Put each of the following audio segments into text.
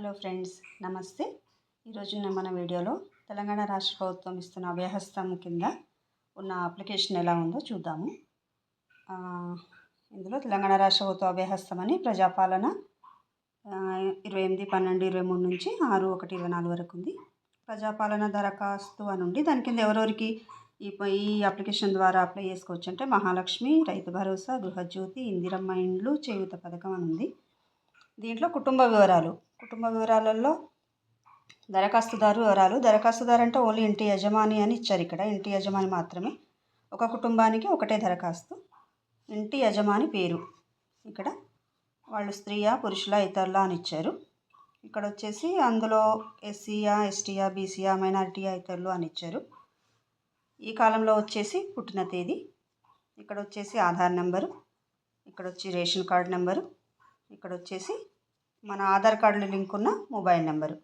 Hello friends, నమస్తే. ఈరోజు మన వీడియోలో తెలంగాణ రాష్ట్ర ప్రభుత్వం ఇస్తున్న అభయహస్తం కింద ఉన్న అప్లికేషన్ ఎలా ఉందో చూద్దాము. ఇందులో తెలంగాణ రాష్ట్ర ప్రభుత్వ అభయహస్తం అని ప్రజాపాలన 28/12/23 నుంచి 6/1/24 వరకు ఉంది. ప్రజాపాలన దరఖాస్తు అని ఉండి దాని కింద ఎవరెవరికి ఈ అప్లికేషన్ ద్వారా అప్లై చేసుకోవచ్చు అంటే మహాలక్ష్మి, రైతు భరోసా, గృహజ్యోతి, ఇందిరమ్మ ఇండ్లు, చేయూత పథకం అని ఉంది. దీంట్లో కుటుంబ వివరాలలో దరఖాస్తుదారు వివరాలు. దరఖాస్తుదారు అంటే ఓన్లీ ఇంటి యజమాని అని ఇచ్చారు. ఇక్కడ ఇంటి యజమాని మాత్రమే, ఒక కుటుంబానికి ఒకటే దరఖాస్తు. ఇంటి యజమాని పేరు ఇక్కడ వాళ్ళు స్త్రీయా పురుషులా ఇతరులా అని ఇచ్చారు. ఇక్కడ వచ్చేసి అందులో ఎస్సీయా ఎస్టీయా బీసీయా మైనారిటీయా ఇతరులు అని ఇచ్చారు. ఈ కాలంలో వచ్చేసి పుట్టిన తేదీ, ఇక్కడ వచ్చేసి ఆధార్ నెంబరు, ఇక్కడ వచ్చి రేషన్ కార్డు నెంబరు, ఇక్కడ వచ్చేసి మన ఆధార్ కార్డులో లింక్ ఉన్న మొబైల్ నెంబరు,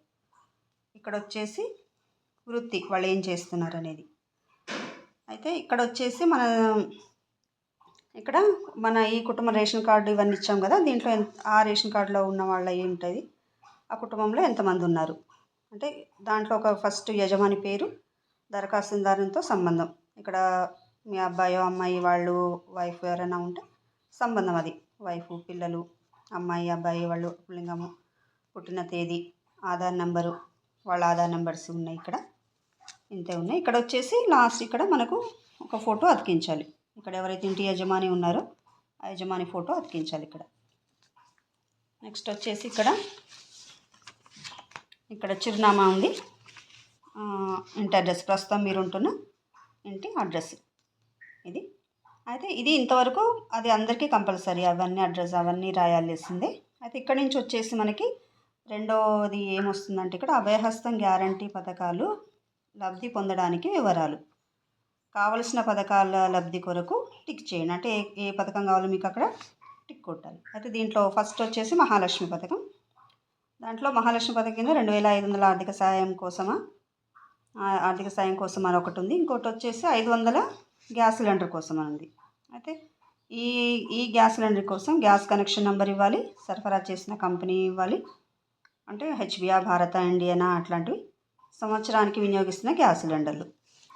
ఇక్కడ వచ్చేసి వృత్తి వాళ్ళు ఏం చేస్తున్నారు అనేది. అయితే ఇక్కడ వచ్చేసి మన ఈ కుటుంబ రేషన్ కార్డు ఇవన్నీ ఇచ్చాం కదా, దీంట్లో ఆ రేషన్ కార్డులో ఉన్న వాళ్ళ ఏంటది, ఆ కుటుంబంలో ఎంతమంది ఉన్నారు అంటే దాంట్లో ఒక ఫస్ట్ యజమాని పేరు, దరఖాస్తుదారునితో సంబంధం, ఇక్కడ మీ అబ్బాయో అమ్మాయి వాళ్ళు వైఫ్ ఎవరైనా ఉంటే సంబంధం, అది వైఫ్, పిల్లలు, అమ్మాయి అబ్బాయి వాళ్ళు పుల్లింగము, పుట్టిన తేదీ, ఆధార్ నెంబరు, వాళ్ళ ఆధార్ నెంబర్స్ ఉన్నాయి. ఇక్కడ ఇంతే ఉన్నాయి. ఇక్కడ వచ్చేసి లాస్ట్ ఇక్కడ మనకు ఒక ఫోటో అతికించాలి. ఇక్కడ ఎవరైతే ఇంటి యజమాని ఉన్నారో ఆ యజమాని ఫోటో అతికించాలి. నెక్స్ట్ వచ్చేసి ఇక్కడ చిరునామా ఉంది, ఇంటి అడ్రస్, ప్రస్తుతం మీరు ఉంటున్న ఇంటి అడ్రస్ ఇది. అయితే ఇది ఇంతవరకు అది అందరికీ కంపల్సరీ, అవన్నీ అడ్రస్ అవన్నీ రాయాల్సిందే. అయితే ఇక్కడ నుంచి వచ్చేసి మనకి రెండోది ఏమొస్తుందంటే ఇక్కడ అభయహస్తం గ్యారంటీ పథకాలు లబ్ధి పొందడానికి వివరాలు, కావలసిన పథకాల లబ్ధి కొరకు టిక్ చేయండి. అంటే ఏ పథకం కావాలో మీకు అక్కడ టిక్ కొట్టాలి. అయితే దీంట్లో ఫస్ట్ వచ్చేసి మహాలక్ష్మి పథకం. దాంట్లో మహాలక్ష్మి పథకం కింద 2500 ఆర్థిక సాయం కోసం అని ఒకటి ఉంది. ఇంకోటి వచ్చేసి 500 గ్యాస్ సిలిండర్ కోసం అని ఉంది. అయితే ఈ గ్యాస్ సిలిండర్ కోసం గ్యాస్ కనెక్షన్ నెంబర్ ఇవ్వాలి, సరఫరా చేసిన కంపెనీ ఇవ్వాలి, అంటే హెచ్బియా, భారత, ఇండియనా అట్లాంటివి, సంవత్సరానికి వినియోగిస్తున్న గ్యాస్ సిలిండర్లు,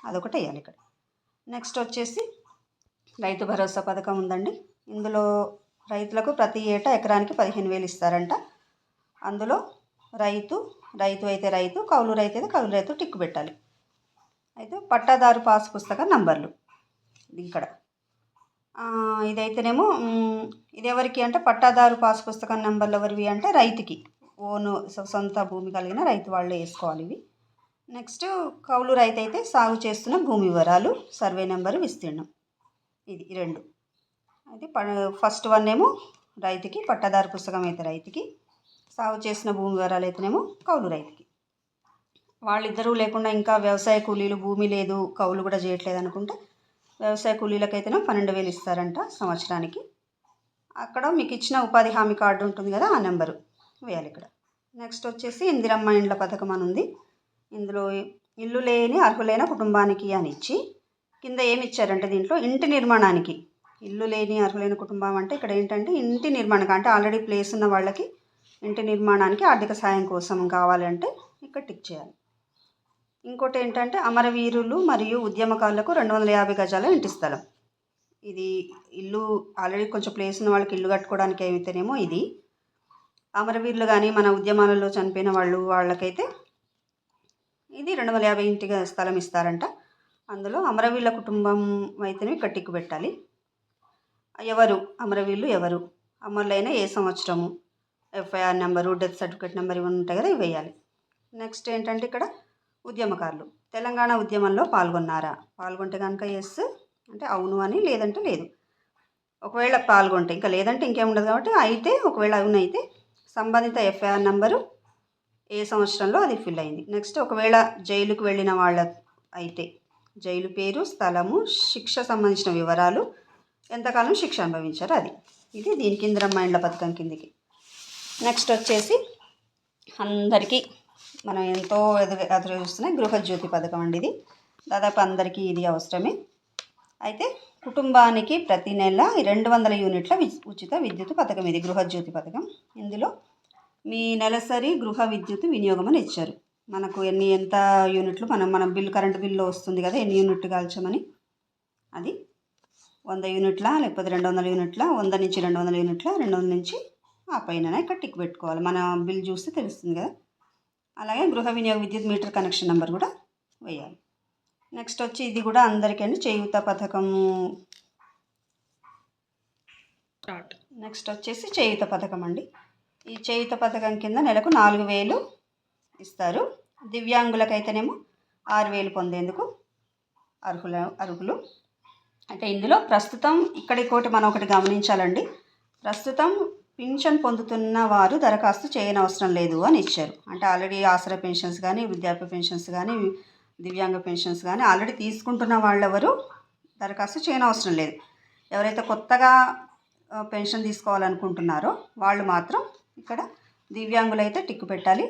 అదొకటి వేయాలి ఇక్కడ. నెక్స్ట్ వచ్చేసి రైతు భరోసా పథకం ఉందండి. ఇందులో రైతులకు ప్రతి ఏటా ఎకరానికి 15,000 ఇస్తారంట. అందులో రైతు అయితే రైతు, కౌలు రైతు అయితే కౌలు రైతు టిక్ పెట్టాలి. అయితే పట్టాదారు పాస్ పుస్తక నంబర్లు ఇక్కడ ఇదైతేనేమో ఇది ఎవరికి అంటే పట్టాదారు పాస్ పుస్తకం నెంబర్లు ఎవరివి అంటే రైతుకి, ఓను సొంత భూమి కలిగిన రైతు వాళ్ళే వేసుకోవాలి ఇవి. నెక్స్ట్ కౌలు రైతు అయితే సాగు చేస్తున్న భూమి వివరాలు, సర్వే నెంబరు, విస్తీర్ణం, ఇది రెండు. అయితే ఫస్ట్ వన్ ఏమో రైతుకి, పట్టాదారు పుస్తకం అయితే రైతుకి, సాగు చేసిన భూమి వివరాలు అయితేనేమో కౌలు రైతుకి. వాళ్ళిద్దరూ లేకుండా ఇంకా వ్యవసాయ కూలీలు, భూమి లేదు కౌలు కూడా చేయట్లేదు అనుకుంటే వ్యవసాయ కూలీలకైతేనే 12,000 ఇస్తారంట సంవత్సరానికి. అక్కడ మీకు ఇచ్చిన ఉపాధి హామీ కార్డు ఉంటుంది కదా, ఆ నెంబరు వేయాలి ఇక్కడ. నెక్స్ట్ వచ్చేసి ఇందిరమ్మ ఇండ్ల పథకం అని ఉంది. ఇందులో ఇల్లు లేని అర్హులైన కుటుంబానికి అని ఇచ్చి కింద ఏమి ఇచ్చారంటే దీంట్లో ఇంటి నిర్మాణానికి, ఇల్లు లేని అర్హులైన కుటుంబం అంటే ఇక్కడ ఏంటంటే ఇంటి నిర్మాణం అంటే ఆల్రెడీ ప్లేస్ ఉన్న వాళ్ళకి ఇంటి నిర్మాణానికి ఆర్థిక సాయం కోసం కావాలంటే ఇక్కడ టిక్ చేయాలి. ఇంకోటి ఏంటంటే అమరవీరులు మరియు ఉద్యమకారులకు 250 గజాల ఇంటి స్థలం. ఇది ఇల్లు ఆల్రెడీ కొంచెం ప్లేస్ ఉన్న వాళ్ళకి ఇల్లు కట్టుకోవడానికి అయితేనేమో ఇది, అమరవీరులు కానీ మన ఉద్యమాలలో చనిపోయిన వాళ్ళకైతే ఇది 250 ఇంటి స్థలం ఇస్తారంట. అందులో అమరవీరుల కుటుంబం అయితేనే ఇక్కడ టిక్ పెట్టాలి. ఎవరు అమరవీరులు, ఎవరు అమరులైన ఏ సంవత్సరము, FIR number, death certificate number ఇవన్నీ ఉంటాయి కదా, ఇవి వేయాలి. నెక్స్ట్ ఏంటంటే ఇక్కడ ఉద్యమకారులు తెలంగాణ ఉద్యమంలో పాల్గొంటే కనుక ఎస్ అంటే అవును అని, లేదంటే లేదు. ఒకవేళ పాల్గొంటే ఇంకా, లేదంటే ఇంకేముండదు కాబట్టి, అయితే ఒకవేళ అవును అయితే సంబంధిత ఎఫ్ఐఆర్ నెంబరు, ఏ సంవత్సరంలో అది ఫిల్ అయింది. నెక్స్ట్ ఒకవేళ జైలుకు వెళ్ళిన వాళ్ళ అయితే జైలు పేరు, స్థలము, శిక్ష సంబంధించిన వివరాలు, ఎంతకాలం శిక్ష అనుభవించారు అది. ఇది దీనికి ఇందిరమ్మ ఇండ్ల పథకం కిందికి. నెక్స్ట్ వచ్చేసి అందరికీ మనం ఎంతో ఎదురు చూస్తున్న గృహజ్యోతి పథకం అండి. ఇది దాదాపు అందరికీ ఇది అవసరమే. అయితే కుటుంబానికి ప్రతి నెల 200 యూనిట్ల ఉచిత విద్యుత్ పథకం ఇది గృహజ్యోతి పథకం. ఇందులో మీ నెలసరి గృహ విద్యుత్ వినియోగం అని ఇచ్చారు. మనకు ఎంత యూనిట్లు మన బిల్లు కరెంటు బిల్లు వస్తుంది కదా, ఎన్ని యూనిట్లు కాల్చామని. అది 100 యూనిట్ల లేకపోతే 200 యూనిట్ల, 100 నుంచి 200 యూనిట్ల, 200 నుంచి ఆ పైన ఇక్కడ టిక్ పెట్టుకోవాలి. మన బిల్ చూస్తే తెలుస్తుంది కదా. అలాగే గృహ వినియోగ విద్యుత్ మీటర్ కనెక్షన్ నెంబర్ కూడా వేయాలి. నెక్స్ట్ వచ్చి ఇది కూడా అందరికీ అండి, చేయూత పథకము. నెక్స్ట్ వచ్చేసి చేయూత పథకం అండి. ఈ చేయూత పథకం కింద నెలకు 4000 ఇస్తారు. దివ్యాంగులకైతేనేమో 6000 పొందేందుకు అర్హులు. అంటే ఇందులో ప్రస్తుతం ఇక్కడికోటి మనం ఒకటి గమనించాలండి. ప్రస్తుతం పింఛన్ పొందుతున్న వారు దరఖాస్తు చేయనవసరం లేదు అని ఇచ్చారు. అంటే ఆల్రెడీ ఆసరా పెన్షన్స్ కానీ, వృద్ధాప్య పెన్షన్స్ కానీ, దివ్యాంగ పెన్షన్స్ కానీ ఆల్రెడీ తీసుకుంటున్న వాళ్ళెవరు దరఖాస్తు చేయనవసరం లేదు. ఎవరైతే కొత్తగా పెన్షన్ తీసుకోవాలనుకుంటున్నారో వాళ్ళు మాత్రం ఇక్కడ దివ్యాంగులైతే టిక్కు పెట్టాలి.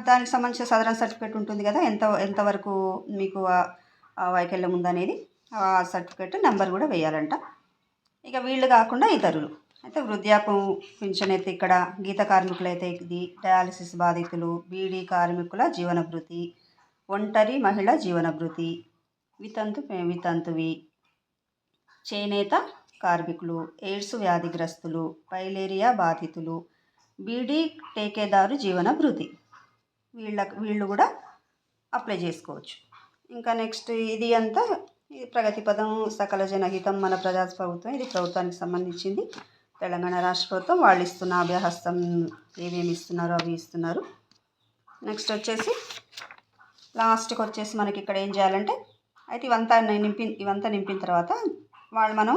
దానికి సంబంధించిన సదరన్ సర్టిఫికేట్ ఉంటుంది కదా, ఎంతవరకు మీకు వైకల్యం ఉందనేది ఆ సర్టిఫికేట్ నెంబర్ కూడా వేయాలంట. ఇక వీళ్ళు కాకుండా ఇతరులు అయితే వృద్ధాప్యం పింఛన్ అయితే ఇక్కడ గీత కార్మికులైతే ఇది, డయాలసిస్ బాధితులు, బీడీ కార్మికుల జీవనభృతి, ఒంటరి మహిళ జీవనభృతి, వితంతువి, చేనేత కార్మికులు, ఎయిడ్స్ వ్యాధిగ్రస్తులు, పైలేరియా బాధితులు, బీడీ టేకేదారు జీవనభృతి వీళ్ళు కూడా అప్లై చేసుకోవచ్చు. ఇంకా నెక్స్ట్ ఇది అంతా ప్రగతి పదం, సకల జనహితం, మన ప్రజా ప్రభుత్వం, ఇది ప్రభుత్వానికి సంబంధించింది. తెలంగాణ రాష్ట్ర ప్రభుత్వం వాళ్ళు ఇస్తున్న అభయహస్తం ఏమేమి ఇస్తున్నారో అవి ఇస్తున్నారు. నెక్స్ట్ వచ్చేసి లాస్ట్కి వచ్చేసి మనకి ఇక్కడ ఏం చేయాలంటే అయితే ఇవంతా నింపిన తర్వాత మనం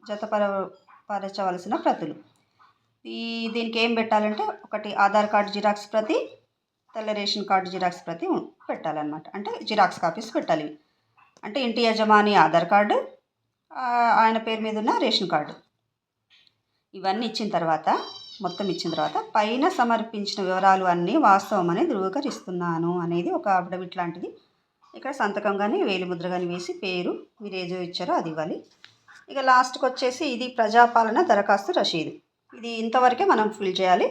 జతపరచవలసిన ప్రతులు. దీనికి ఏం పెట్టాలంటే ఒకటి ఆధార్ కార్డు జిరాక్స్ ప్రతి, తెల్ల రేషన్ కార్డు జిరాక్స్ ప్రతి పెట్టాలన్నమాట. అంటే జిరాక్స్ కాపీస్ పెట్టాలి. అంటే ఇంటి యజమాని ఆధార్ కార్డు, ఆయన పేరు మీద ఉన్న రేషన్ కార్డు, ఇవన్నీ మొత్తం ఇచ్చిన తర్వాత పైన సమర్పించిన వివరాలు అన్నీ వాస్తవమని ధృవీకరిస్తున్నాను అనేది ఒక అఫిడవిట్ లాంటిది. ఇక్కడ సంతకం కానీ వేలిముద్ర కానీ వేసి పేరు మీరు ఏదో ఇచ్చారో అది ఇవ్వాలి. ఇక లాస్ట్కి వచ్చేసి ఇది ప్రజాపాలన దరఖాస్తు రసీదు. ఇది ఇంతవరకే మనం ఫిల్ చేయాలి.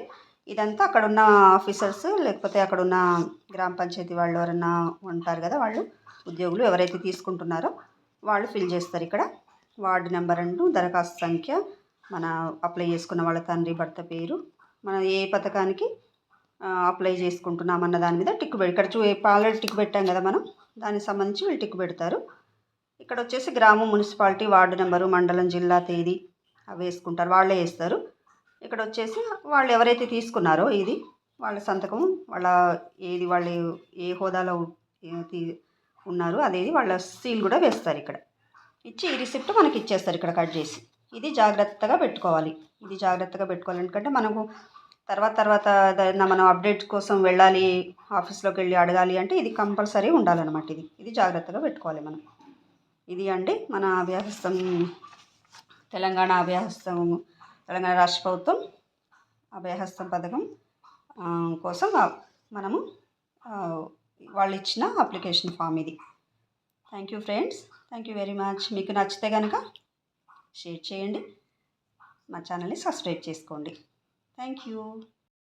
ఇదంతా అక్కడున్న ఆఫీసర్స్ లేకపోతే అక్కడున్న గ్రామ పంచాయతీ వాళ్ళు ఎవరన్నా ఉంటారు కదా, వాళ్ళు ఉద్యోగులు ఎవరైతే తీసుకుంటున్నారో వాళ్ళు ఫిల్ చేస్తారు. ఇక్కడ వార్డు నెంబర్ అంటూ, దరఖాస్తు సంఖ్య, మన అప్లై చేసుకున్న వాళ్ళ తండ్రి భర్త పేరు, మనం ఏ పథకానికి అప్లై చేసుకుంటున్నామన్న దాని మీద టిక్ పెట్టి ఇక్కడ ఆల్రెడీ టిక్ పెట్టాం కదా మనం, దానికి సంబంధించి వీళ్ళు టిక్ పెడతారు. ఇక్కడ వచ్చేసి గ్రామం, మున్సిపాలిటీ, వార్డు నెంబరు, మండలం, జిల్లా, తేదీ అవి వేసుకుంటారు, వాళ్ళే వేస్తారు. ఇక్కడ వచ్చేసి వాళ్ళు ఎవరైతే తీసుకున్నారో ఇది వాళ్ళ సంతకం, వాళ్ళు ఏ హోదాలో ఉన్నారు అనేది వాళ్ళ సీల్ కూడా వేస్తారు. ఇక్కడ ఇచ్చి ఈ రిసిప్ట్ మనకి ఇచ్చేస్తారు ఇక్కడ కట్ చేసి. ఇది జాగ్రత్తగా పెట్టుకోవాలి. ఎందుకంటే మనకు తర్వాత ఏదైనా మనం అప్డేట్ కోసం వెళ్ళాలి, ఆఫీస్లోకి వెళ్ళి అడగాలి అంటే ఇది కంపల్సరీ ఉండాలన్నమాట. ఇది జాగ్రత్తగా పెట్టుకోవాలి మనం. ఇది అండి మన అభయహస్తం, తెలంగాణ రాష్ట్ర ప్రభుత్వం అభయహస్తం పథకం కోసం మనము వాళ్ళు ఇచ్చిన అప్లికేషన్ ఫామ్ ఇది. Thank you friends, thank you very much. మీకు నచ్చితే కనుక షేర్ చేయండి, మా ఛానల్ని సబ్స్క్రైబ్ చేసుకోండి. Thank you.